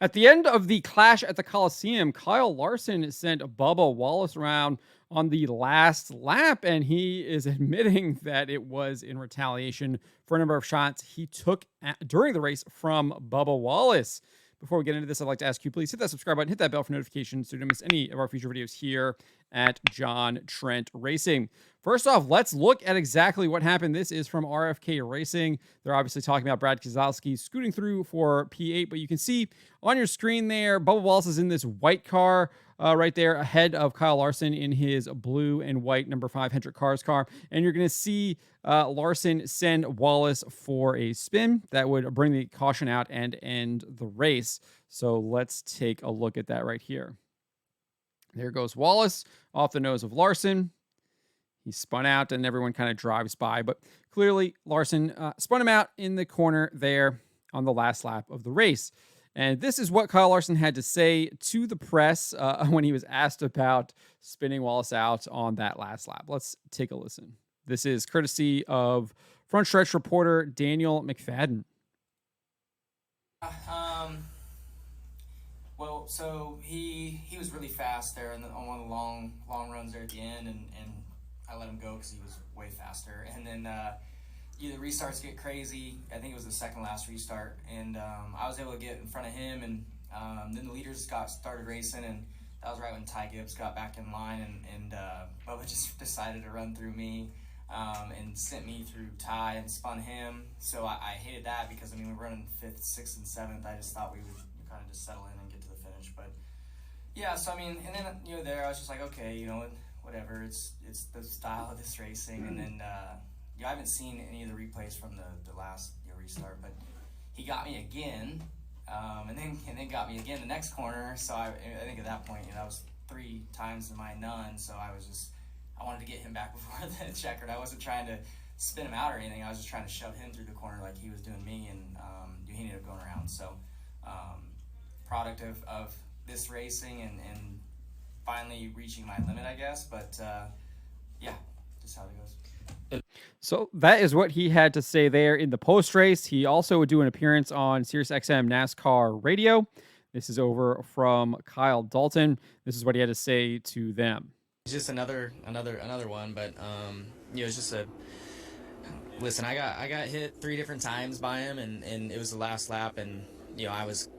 At the end of the clash at the Coliseum, Kyle Larson sent Bubba Wallace around on the last lap, and he is admitting that it was in retaliation for a number of shots he took during the race from Bubba Wallace. Before we get into this, I'd like to ask you, please hit that subscribe button, hit that bell for notifications so you don't miss any of our future videos here at John Trent Racing. First off, let's look at exactly what happened. This is from RFK Racing. They're obviously talking about Brad Keselowski scooting through for P8, but you can see on your screen there, Bubba Wallace is in this white car right there ahead of Kyle Larson in his blue and white number 5 Hendrick Cars car. And you're going to see Larson send Wallace for a spin that would bring the caution out and end the race. So let's take a look at that right here. There goes Wallace off the nose of Larson. He spun out and everyone kind of drives by, but clearly Larson spun him out in the corner there on the last lap of the race. And this is what Kyle Larson had to say to the press when he was asked about spinning Wallace out on that last lap. Let's take a listen. This is courtesy of front stretch reporter Daniel McFadden. Well, so he was really fast there on one of the long runs there at the end, and I let him go because he was way faster. And then the restarts get crazy. I think it was the second last restart, and I was able to get in front of him, and then the leaders started racing, and that was right when Ty Gibbs got back in line, and Bubba just decided to run through me and sent me through Ty and spun him. So I hated that because, I mean, we're running 5th, 6th, and 7th. I just thought we would kind of just settle in and get to the finish. But yeah, so I mean, and then there I was just like, okay, whatever. It's the style of this racing, and then I haven't seen any of the replays from the last restart, but he got me again, and then got me again the next corner. So I think at that point, that was 3 times to my none. So I wanted to get him back before the checkered. I wasn't trying to spin him out or anything. I was just trying to shove him through the corner like he was doing me, and he ended up going around. So product of this racing and finally reaching my limit, I guess. But yeah, just how it goes. So that is what he had to say there in the post race. He also would do an appearance on SiriusXM NASCAR Radio. This is over from Kyle Dalton. This is what he had to say to them. It's just another one, but it's just listen. I got hit 3 different times by him, and it was the last lap, and I was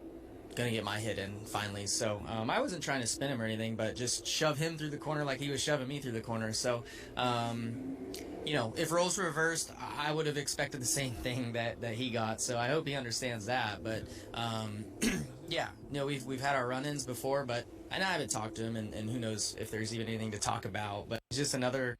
gonna get my hit in finally. So I wasn't trying to spin him or anything, but just shove him through the corner like he was shoving me through the corner. So if roles reversed, I would have expected the same thing that he got. So I hope he understands that. But yeah, we've had our run-ins before, but I haven't talked to him, and who knows if there's even anything to talk about. But it's just another.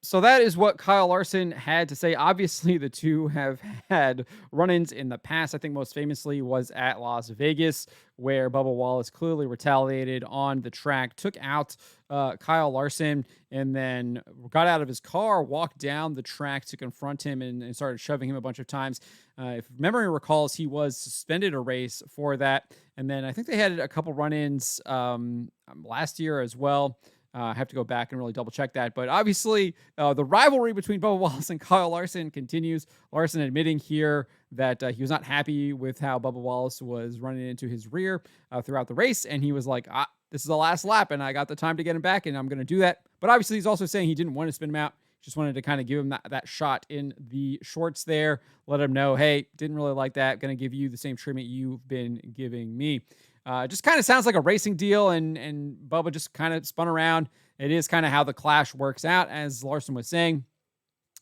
So that is what Kyle Larson had to say. Obviously, the two have had run-ins in the past. I think most famously was at Las Vegas, where Bubba Wallace clearly retaliated on the track, took out Kyle Larson, and then got out of his car, walked down the track to confront him, and started shoving him a bunch of times. If memory recalls, he was suspended a race for that. And then I think they had a couple run-ins last year as well. I have to go back and really double check that. But obviously, the rivalry between Bubba Wallace and Kyle Larson continues. Larson admitting here that he was not happy with how Bubba Wallace was running into his rear throughout the race. And he was like, this is the last lap, and I got the time to get him back, and I'm going to do that. But obviously, he's also saying he didn't want to spin him out. Just wanted to kind of give him that shot in the shorts there. Let him know, hey, didn't really like that. Going to give you the same treatment you've been giving me. Just kind of sounds like a racing deal, and Bubba just kind of spun around. It is kind of how the clash works out, as Larson was saying.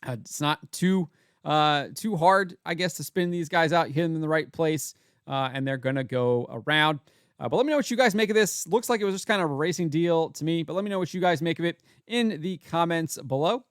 It's not too hard, I guess, to spin these guys out, hit them in the right place, and they're going to go around. But let me know what you guys make of this. Looks like it was just kind of a racing deal to me, but let me know what you guys make of it in the comments below.